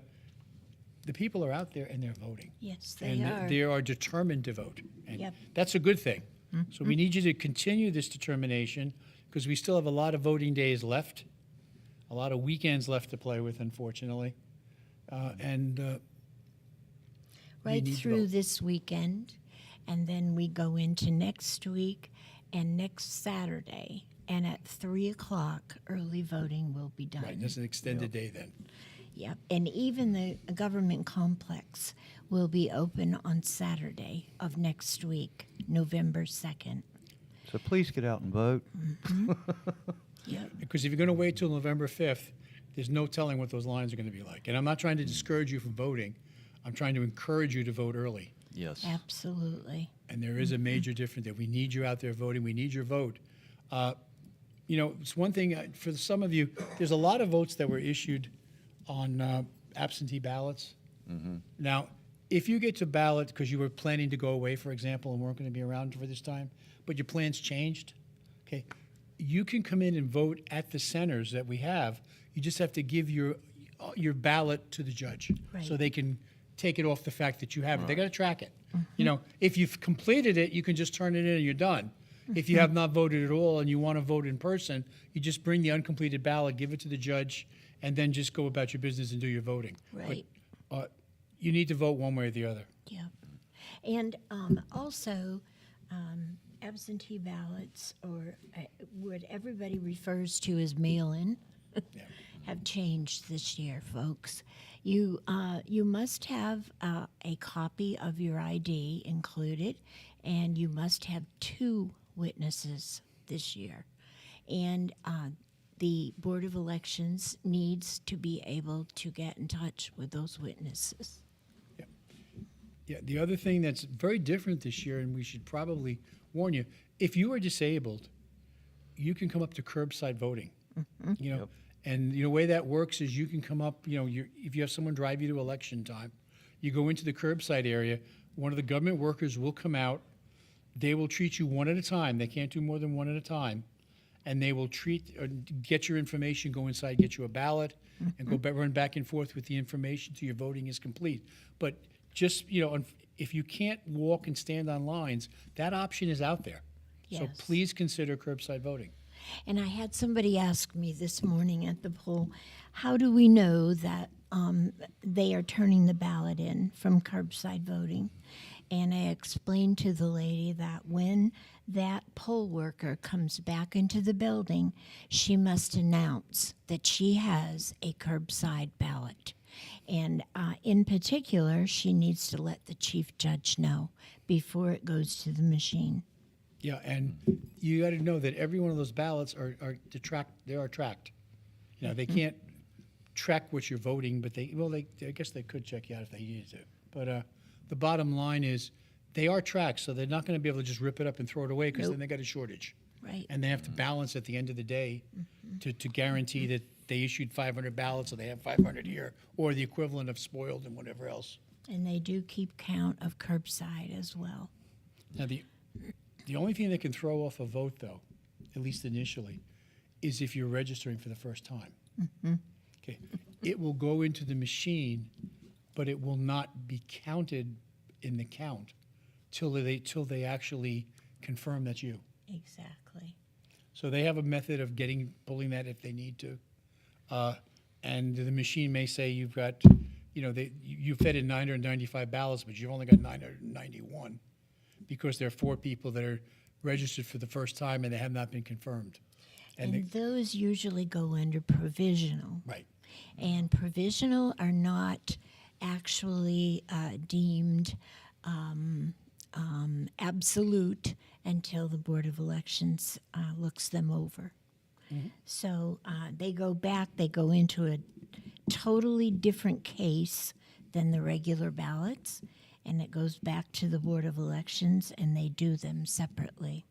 people are out there and they're voting.
Yes, they
And
are.
they are determined to vote. And
Yep.
that's a good thing. So we need you to continue this determination because we still have a lot of voting days left, a lot of weekends left to play with, unfortunately.
Right
need to
through
vote.
this weekend, and then we go into next week and next Saturday. And at 3 o'clock, early voting will be done.
Right, that's an extended day then.
Yep, and even the government complex will be open on Saturday of next week, November 2nd.
So please get out and vote.
Yep.
Because if you're going to wait till November 5th, there's no telling what those lines are going to be like. And I'm not trying to discourage you from voting. I'm trying to encourage you to vote early.
Yes.
Absolutely.
And there is a major difference there. We need you out there voting. We need your vote. You know, it's one thing for some of you, there's a lot of votes that were issued on absentee ballots. Now, if you get to ballot because you were planning to go away, for example, and weren't going to be around for this time, but your plans changed, okay, you can come in and vote at the centers that we have. You just have to give your ballot to the judge so
Right.
they can take it off the fact that you have it. They got to track it. You know, if you've completed it, you can just turn it in and you're done. If you have not voted at all and you want to vote in person, you just bring the uncompleted ballot, give it to the judge, and then just go about your business and do your voting.
Right.
But you need to vote one way or the other.
Yep. And also, absentee ballots, or what everybody refers to as mail-in,
Yeah.
have changed this year, folks. You must have a copy of your ID included, and you must have 2 witnesses this year. And the Board of Elections needs to be able to get in touch with those witnesses.
Yeah, the other thing that's very different this year, and we should probably warn you, if you are disabled, you can come up to curbside voting. You know, and the way that works is you can come up, you know, if you have someone drive you to election time, you go into the curbside area, one of the government workers will come out, they will treat you one at a time, they can't do more than one at a time, and they will get your information, go inside, get you a ballot, and run back and forth with the information till your voting is complete. But just, you know, if you can't walk and stand on lines, that option is out there. So
Yes.
please consider curbside voting.
And I had somebody ask me this morning at the poll, how do we know that they are turning the ballot in from curbside voting? And I explained to the lady that when that poll worker comes back into the building, she must announce that she has a curbside ballot. And in particular, she needs to let the chief judge know before it goes to the machine.
Yeah, and you got to know that every one of those ballots are tracked. You know, they can't track what you're voting, but I guess they could check you out if they needed to. But the bottom line is they are tracked, so they're not going to be able to just rip it up and throw it away because then they got a shortage.
Right.
And they have to balance at the end of the day to guarantee that they issued 500 ballots, so they have 500 here, or the equivalent of spoiled and whatever else.
And they do keep count of curbside as well.
Now, the only thing that can throw off a vote, though, at least initially, is if you're registering for the first time. Okay, it will go into the machine, but it will not be counted in the count till they actually confirm that's you.
Exactly.
So they have a method of pulling that if they need to, and the machine may say you've got, you know, you fed in 995 ballots, but you've only got 991 because there are 4 people that are registered for the first time and they have not been confirmed.
And those usually go under provisional.
Right.
And provisional are not actually deemed absolute until the Board of Elections looks them over. So they go back, they go into a totally different case than the regular ballots, and it goes back to the Board of Elections, and they do them separately.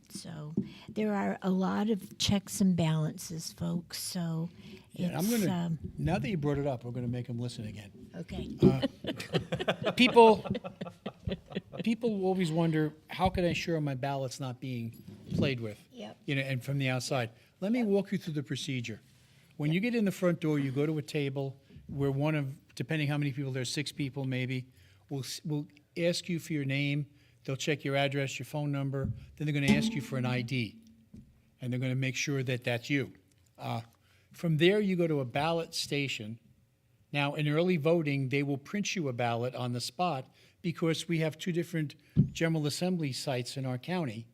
So there are a lot of checks and balances, folks. So
Yeah,
it's
now that you brought it up, we're going to make them listen again.
okay.
People always wonder, how can I ensure my ballot's not being played with?
Yep.
You know, and from the outside. Let me walk you through the procedure. When you get in the front door, you go to a table where one of, depending how many people, there's 6 people maybe, will ask you for your name. They'll check your address, your phone number. Then they're going to ask you for an ID. And they're going to make sure that that's you. From there, you go to a ballot station. Now, in early voting, they will print you a ballot on the spot because we have 2 different General Assembly sites in our county.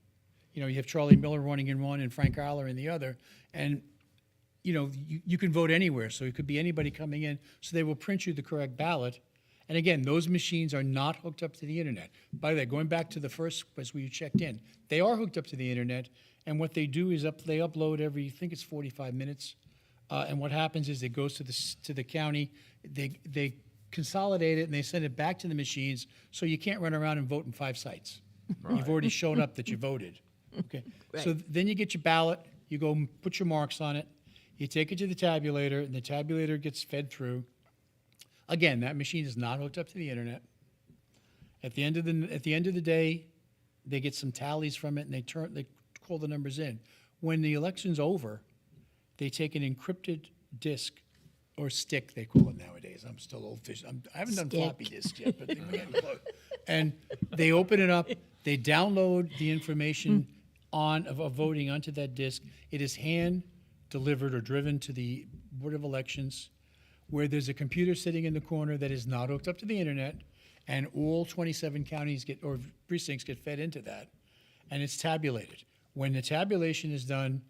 You know, you have Charlie Miller running in one and Frank Arler in the other. And, you know, you can vote anywhere. So it could be anybody coming in. So they will print you the correct ballot. And again, those machines are not hooked up to the internet. By the way, going back to the first place where you checked in, they are hooked up to the internet. And what they do is they upload every, I think it's 45 minutes. And what happens is it goes to the county. They consolidate it and they send it back to the machines. So you can't run around and vote in 5 sites. You've already shown up that you voted. Okay.
Right.
So then you get your ballot. You go and put your marks on it. You take it to the tabulator, and the tabulator gets fed through. Again, that machine is not hooked up to the internet. At the end of the day, they get some tallies from it, and they call the numbers in. When the election's over, they take an encrypted disk or stick, they call it nowadays. I'm still old-fashioned. I haven't done
Stick.
floppy disks yet, but they're getting close. And they open it up. They download the information of voting onto that disk. It is hand-delivered or driven to the Board of Elections, where there's a computer sitting in the corner that is not hooked up to the internet, and all 27 counties or precincts get fed into that, and it's tabulated. When the tabulation is done,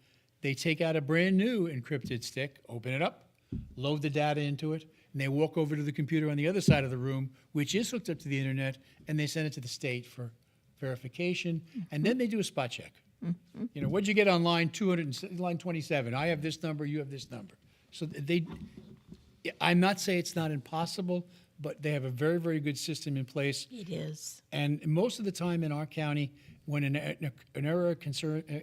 they take out a brand new encrypted stick, open it up, load the data into it, and they walk over to the computer on the other side of the room, which is hooked up to the internet, and they send it to the state for verification, and then they do a spot check. You know, what'd you get on line 27? I have this number, you have this number. So I'm not saying it's not impossible, but they have a very, very good system in place.
It is.
And most of the time in our county, when an error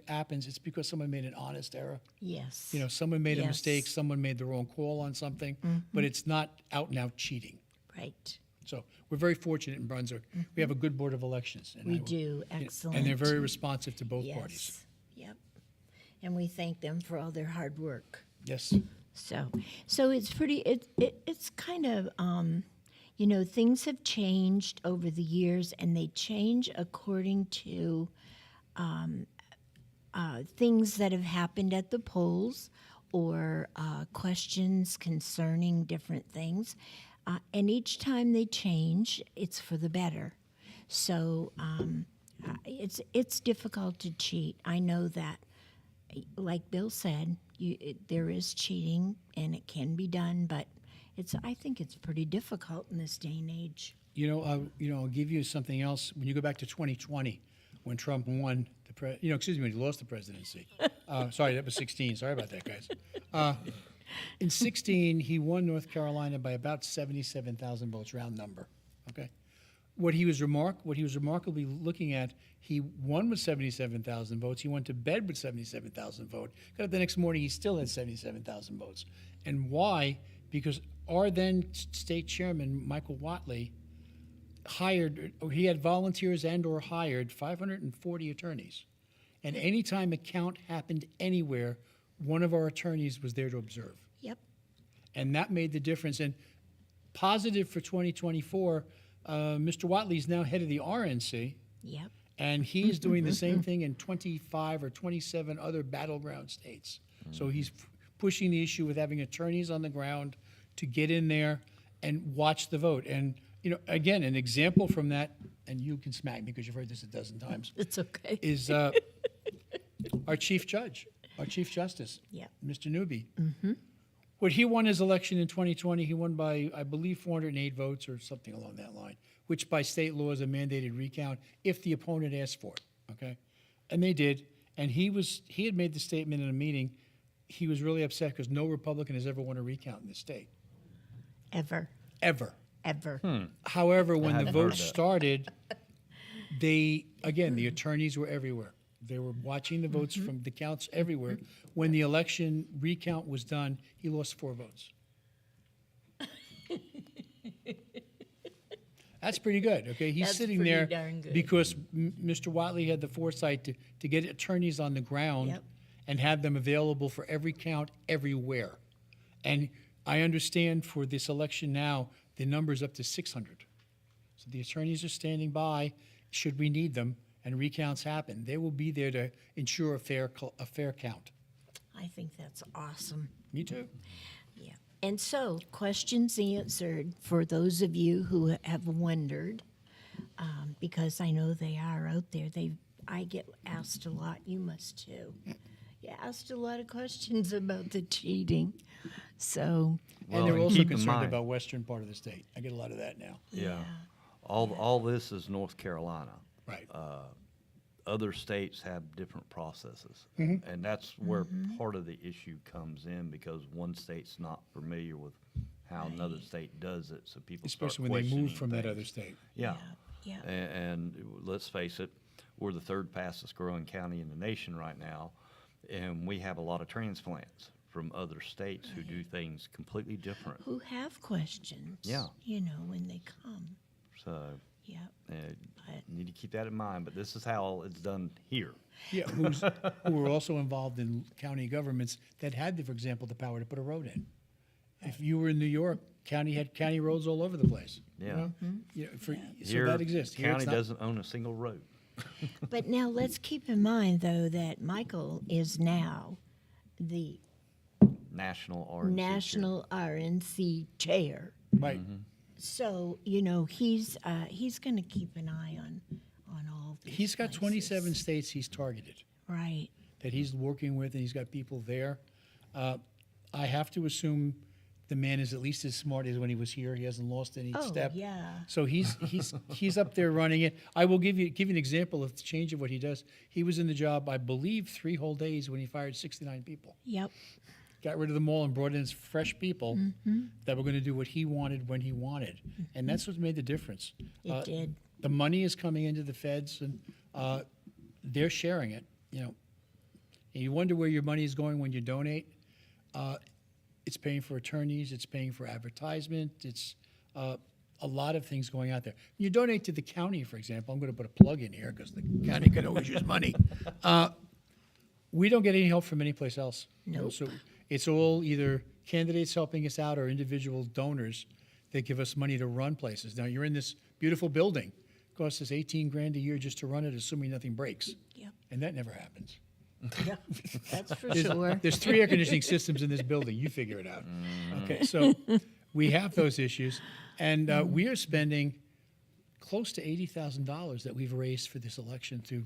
happens, it's because someone made an honest error.
Yes.
You know, someone made a
Yes.
mistake, someone made the wrong call on something, but it's not out and out cheating.
Right.
So we're very fortunate in Brunswick. We have a good Board of Elections. And
We do. Excellent.
And they're very responsive to both parties.
Yes. Yep. And we thank them for all their hard work.
Yes.
So it's pretty. It's kind of you know, things have changed over the years, and they change according to things that have happened at the polls or questions concerning different things. And each time they change, it's for the better. So it's difficult to cheat. I know that. Like Bill said, there is cheating, and it can be done, but I think it's pretty difficult in this day and age.
I'll give you something else. When you go back to 2020, when Trump won when he lost the presidency. Sorry, that was 16. Sorry about that, guys. In 16, he won North Carolina by about 77,000 votes, round number. Okay. What he was remarkably looking at, he won with 77,000 votes. He went to bed with 77,000 votes. Got up the next morning, he still had 77,000 votes. And why? Because our then state chairman, Michael Whatley, he had volunteers and/or hired 540 attorneys. And anytime a count happened anywhere, one of our attorneys was there to observe.
Yep.
And that made the difference. And positive for 2024, Mr. Whatley is now head of the RNC.
Yep.
And he's doing the same thing in 25 or 27 other battleground states. So he's pushing the issue with having attorneys on the ground to get in there and watch the vote. And, again, an example from that, and you can smack me because you've heard this a dozen times,
It's okay.
is our chief judge, our chief justice,
Yep.
Mr. Newby. When he won his election in 2020, he won by, I believe, 408 votes or something along that line, which by state law is a mandated recount if the opponent asked for it, okay? And they did, and he had made the statement in a meeting, he was really upset because no Republican has ever won a recount in this state.
Ever.
Ever.
I
However, when the
hadn't heard
vote
that.
started, the attorneys were everywhere. They were watching the votes from the counts everywhere. When the election recount was done, he lost 4 votes. That's pretty good, okay? He's
That's
sitting
pretty
there
darn good.
because Mr. Whatley had the foresight to get attorneys on the ground
Yep.
and have them available for every count everywhere. And I understand for this election now, the number's up to 600. So the attorneys are standing by, should we need them, and recounts happen. They will be there to ensure a fair count.
I think that's awesome.
Me too.
Yeah. And so, questions answered for those of you who have wondered, because I know they are out there. I get asked a lot. You must too. You asked a lot of questions about the cheating. So,
And they're also
keep in
concerned
mind-
about western part of the state. I get a lot of that now.
Yeah. All this is North Carolina.
Right.
Other states have different processes. And that's where part of the issue comes in, because one state's not familiar with how another state does it, so people start
Especially when they move
questioning
from that
things.
other state.
Yeah.
yeah.
And let's face it, we're the third fastest growing county in the nation right now, and we have a lot of transplants from other states who do things completely different.
Who have questions.
Yeah.
You know, when they come.
So
Yeah.
you need to keep that in mind, but this is how it's done here.
Yeah, who were also involved in county governments that had, for example, the power to put a road in. If you were in New York, county had county roads all over the place. you
Yeah.
know? So
Here,
that exists. Here
county
it's not.
doesn't own a single road.
But now let's keep in mind, though, that Michael is now the
National RNC.
National RNC chair.
Right.
So, you know, he's going to keep an eye on all these
He's got
places.
27 states he's targeted
Right.
that he's working with, and he's got people there. I have to assume the man is at least as smart as when he was here. He hasn't lost any
Oh,
step.
yeah.
So he's up there running it. I will give you an example of the change of what he does. He was in the job, I believe, 3 whole days when he fired 69 people.
Yep.
Got rid of them all and brought in fresh people that were going to do what he wanted when he wanted. And that's what made the difference.
It did.
The money is coming into the feds, and they're sharing it. You know, and you wonder where your money is going when you donate. It's paying for attorneys. It's paying for advertisement. It's a lot of things going out there. You donate to the county, for example. I'm going to put a plug in here because the county can always use money. We don't get any help from anyplace else.
Nope.
So it's all either candidates helping us out or individual donors that give us money to run places. Now, you're in this beautiful building. It costs us $18,000 a year just to run it, assuming nothing breaks.
Yep.
And that never happens.
Yeah. That's for sure.
There's 3 air conditioning systems in this building. You figure it out. Okay, so we have those issues. And we are spending close to $80,000 that we've raised for this election through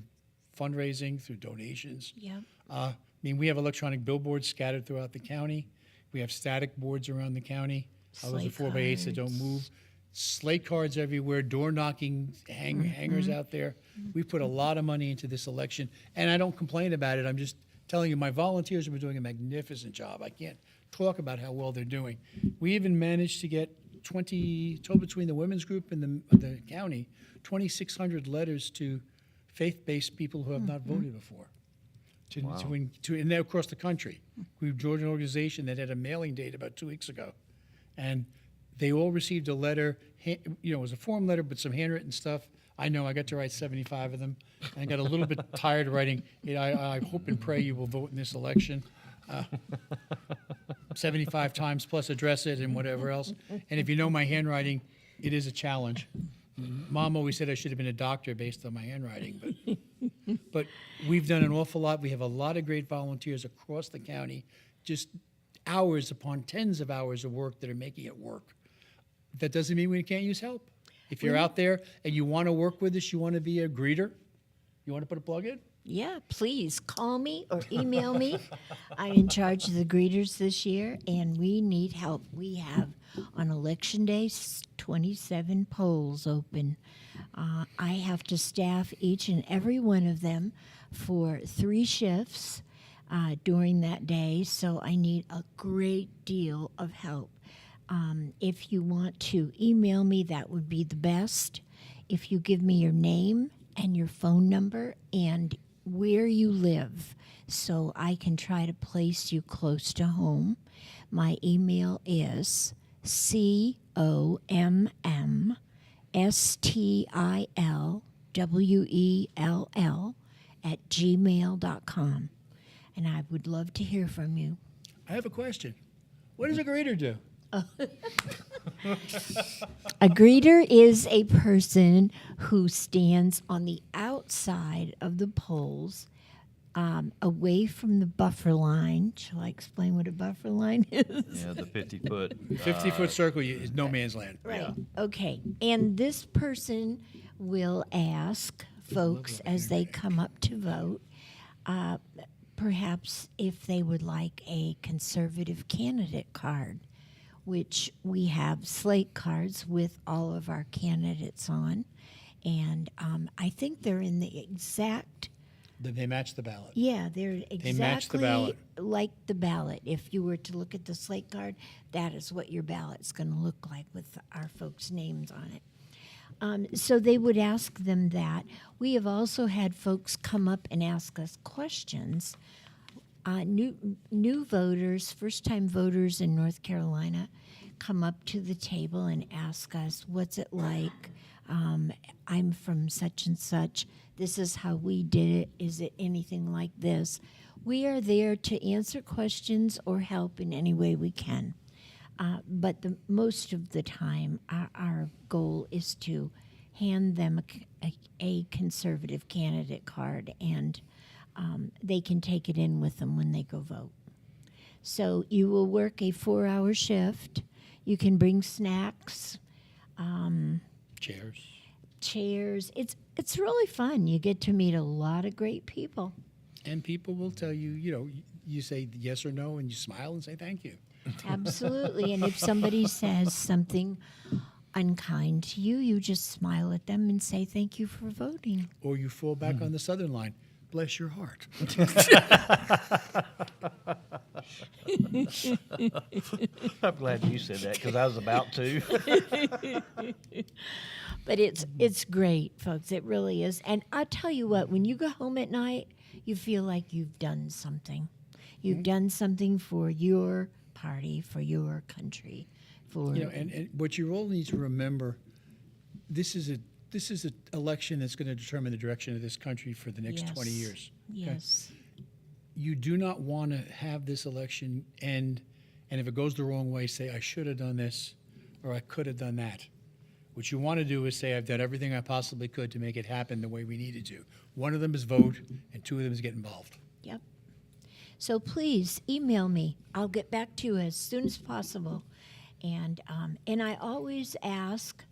fundraising, through donations.
Yep.
I mean, we have electronic billboards scattered throughout the county. We have static boards around the county. Those are
Slate
4x8s that don't
cards.
move. Slate cards everywhere, door knocking hangers out there. We put a lot of money into this election, and I don't complain about it. I'm just telling you, my volunteers have been doing a magnificent job. I can't talk about how well they're doing. We even managed to get between the women's group and the county, 2,600 letters to faith-based people who have not voted before. And they're across the country. We joined an organization that had a mailing date about 2 weeks ago. And they all received a letter, it was a form letter, but some handwritten stuff. I know, I got to write 75 of them. And I got a little bit tired of writing, I hope and pray you will vote in this election. 75 times plus address it and whatever else. And if you know my handwriting, it is a challenge. Mom always said I should have been a doctor based on my handwriting, but we've done an awful lot. We have a lot of great volunteers across the county, just hours upon tens of hours of work that are making it work. That doesn't mean we can't use help. If you're out there and you want to work with us, you want to be a greeter, you want to put a plug in?
Yeah, please call me or email me. I'm in charge of the greeters this year, and we need help. We have, on Election Day, 27 polls open. I have to staff each and every one of them for 3 shifts during that day, so I need a great deal of help. If you want to email me, that would be the best. If you give me your name and your phone number and where you live so I can try to place you close to home. My email is commstillwell@gmail.com. And I would love to hear from you.
I have a question. What does a greeter do?
A greeter is a person who stands on the outside of the polls, away from the buffer line. Shall I explain what a buffer line is?
Yeah, the 50-foot.
50-foot circle is no man's land.
Right. Okay. And this person will ask folks as they come up to vote, perhaps if they would like a conservative candidate card, which we have slate cards with all of our candidates on. And I think they're in the exact,
They match the ballot.
yeah, they're exactly
match the ballot.
like the ballot. If you were to look at the slate card, that is what your ballot's going to look like with our folks' names on it. So they would ask them that. We have also had folks come up and ask us questions. New voters, first-time voters in North Carolina, come up to the table and ask us, what's it like? I'm from such and such. This is how we did it. Is it anything like this? We are there to answer questions or help in any way we can. But most of the time, our goal is to hand them a conservative candidate card, and they can take it in with them when they go vote. So you will work a 4-hour shift. You can bring snacks, chairs. It's really fun. You get to meet a lot of great people.
And people will tell you, you say yes or no, and you smile and say thank you.
Absolutely. And if somebody says something unkind to you, you just smile at them and say thank you for voting.
Or you fall back on the southern line. Bless your heart.
I'm glad you said that because I was about to.
But it's great, folks. It really is. And I'll tell you what, when you go home at night, you feel like you've done something. You've done something for your party, for your country, for
And what you all need to remember, this is an election that's going to determine the direction of this country for the next 20 years.
Yes.
You do not want to have this election end, and if it goes the wrong way, say, I should have done this, or I could have done that. What you want to do is say, I've done everything I possibly could to make it happen the way we needed to. One of them is vote, and 2 of them is get involved.
Yep. So please email me. I'll get back to you as soon as possible. And I always ask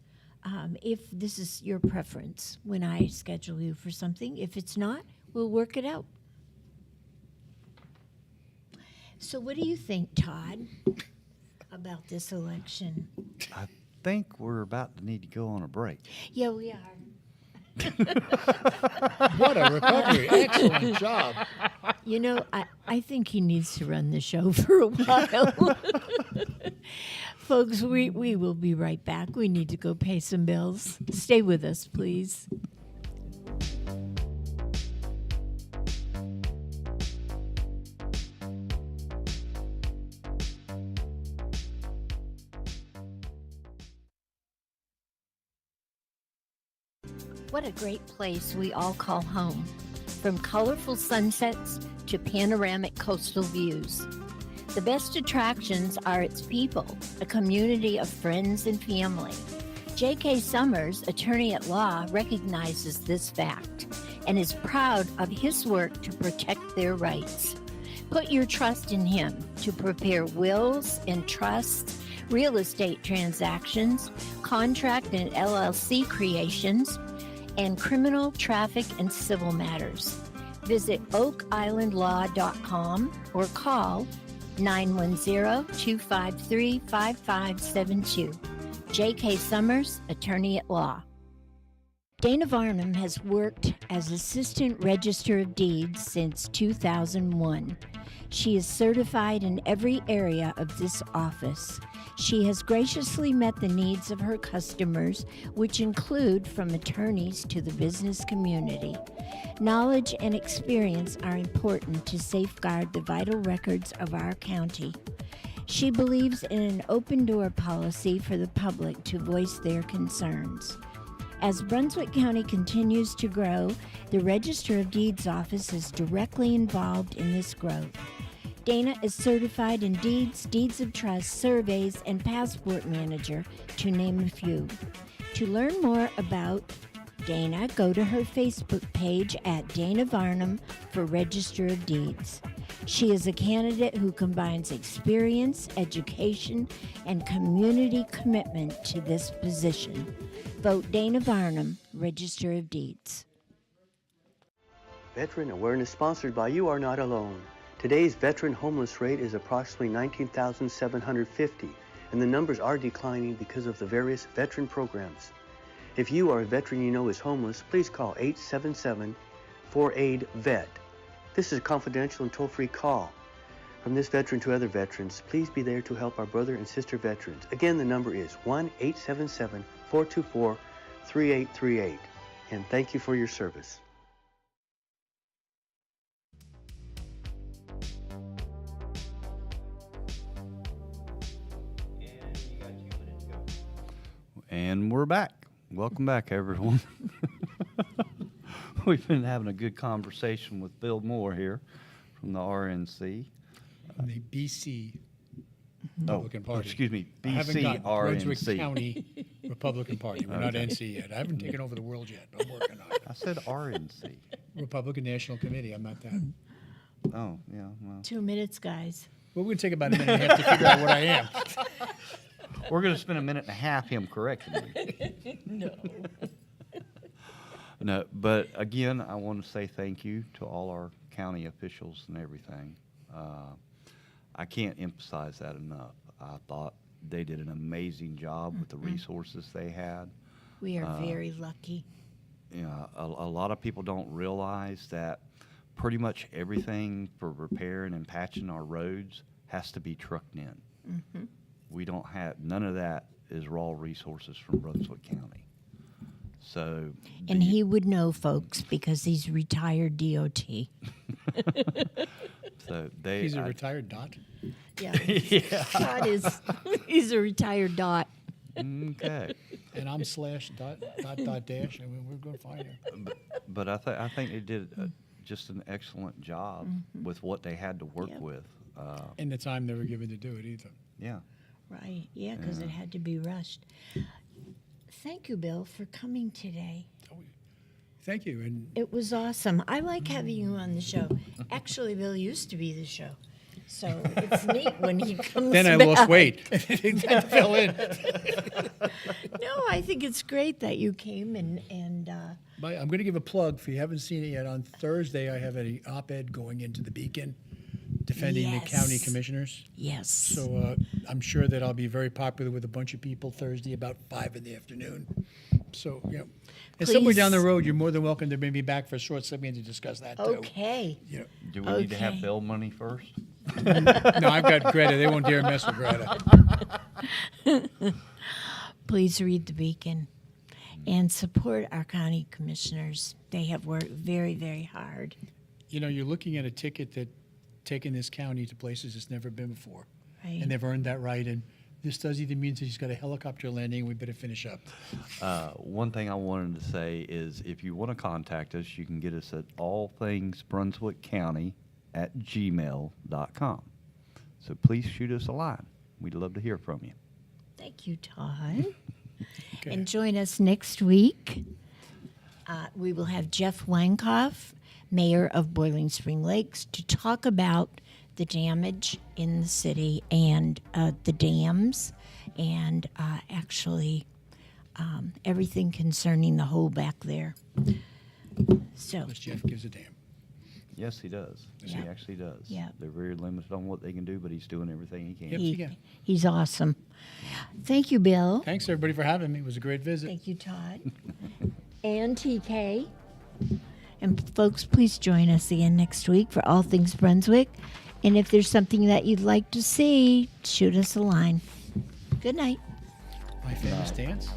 if this is your preference when I schedule you for something. If it's not, we'll work it out. So what do you think, Todd, about this election?
I think we're about to need to go on a break.
Yeah, we are.
What a recovery. Excellent job.
I think he needs to run the show for a while. Folks, we will be right back. We need to go pay some bills. Stay with us, please. What a great place we all call home. From colorful sunsets to panoramic coastal views. The best attractions are its people, a community of friends and family. J.K. Summers, attorney at law, recognizes this fact and is proud of his work to protect their rights. Put your trust in him to prepare wills and trusts, real estate transactions, contract and LLC creations, and criminal, traffic, and civil matters. Visit oakislandlaw.com or call 910-253-5572. J.K. Summers, attorney at law. Dana Varnum has worked as Assistant Register of Deeds since 2001. She is certified in every area of this office. She has graciously met the needs of her customers, which include from attorneys to the business community. Knowledge and experience are important to safeguard the vital records of our county. She believes in an open door policy for the public to voice their concerns. As Brunswick County continues to grow, the Register of Deeds office is directly involved in this growth. Dana is certified in deeds, deeds of trust, surveys, and passport manager, to name a few. To learn more about Dana, go to her Facebook page at Dana Varnum for Register of Deeds. She is a candidate who combines experience, education, and community commitment to this position. Vote Dana Varnum, Register of Deeds.
Veteran Awareness sponsored by You Are Not Alone. Today's veteran homeless rate is approximately 19,750, and the numbers are declining because of the various veteran programs. If you or a veteran you know is homeless, please call 877-4AID-VET. This is a confidential and toll-free call. From this veteran to other veterans, please be there to help our brother and sister veterans. Again, the number is 1-877-424-3838. And thank you for your service.
And we're back. Welcome back, everyone. We've been having a good conversation with Bill Moore here from the RNC.
The BC Republican Party.
Excuse me,
I haven't
BC
got Brunswick
RNC.
County Republican Party. We're not NC yet. I haven't taken over the world yet, but I'm working on it.
I said RNC.
Republican National Committee. I'm not that.
Oh, yeah, well.
2 minutes, guys.
Well, we're going to take about a minute and a half to figure out what I am.
We're going to spend a minute and a half him correcting me. No, but again, I want to say thank you to all our county officials and everything. I can't emphasize that enough. I thought they did an amazing job with the resources they had.
We are very lucky.
You know, a lot of people don't realize that pretty much everything for repairing and patching our roads has to be trucked in.
Mm-hmm.
We don't have, none of that is raw resources from Brunswick County. So.
And he would know, folks, because he's retired DOT.
So
He's a retired dot.
Yeah. Dot is, he's a retired dot.
Okay.
And I'm / dot dash. I mean, we're going to find him.
But I think they did just an excellent job with what they had to work with.
And the time they were given to do it either.
Yeah.
Right, yeah, because it had to be rushed. Thank you, Bill, for coming today.
Thank you. And
It was awesome. I like having you on the show. Actually, Bill used to be the show. So it's neat when he comes
then I
back.
lost weight. I fell in.
No, I think it's great that you came and
I'm going to give a plug. If you haven't seen it yet, on Thursday I have an op-ed going into the Beacon defending the county
Yes.
commissioners.
yes.
So I'm sure that I'll be very popular with a bunch of people Thursday about 5 in the afternoon. So, yeah. And somewhere down the
Please.
road, you're more than welcome to bring me back for a short segment to discuss that, too.
Okay.
You
Do we need to have
Okay.
bill money first?
know, no, I've got Greta. They won't dare mess with Greta.
Please read the Beacon and support our county commissioners. They have worked very, very hard.
You know, you're looking at a ticket that taking this county to places it's never been before.
Right.
And they've earned that right. And this does either mean that he's got a helicopter landing, we better finish up.
One thing I wanted to say is if you want to contact us, you can get us at allthingsbrunswickcounty@gmail.com. So please shoot us a line. We'd love to hear from you.
Thank you, Todd.
Okay.
And join us next week. We will have Jeff Wankoff, Mayor of Boiling Spring Lakes, to talk about the damage in the city and the dams and everything concerning the hole back there. So,
Unless Jeff gives a damn.
Yes, he does. He
Yeah.
actually does.
Yeah.
They're very limited on what they can do, but he's doing everything he can.
Yep.
he,
Yeah.
he's awesome. Thank you, Bill.
Thanks, everybody, for having me. It was a great visit.
Thank you, Todd. And TK. And folks, please join us again next week for All Things Brunswick. And if there's something that you'd like to see, shoot us a line. Good night.
My famous dance.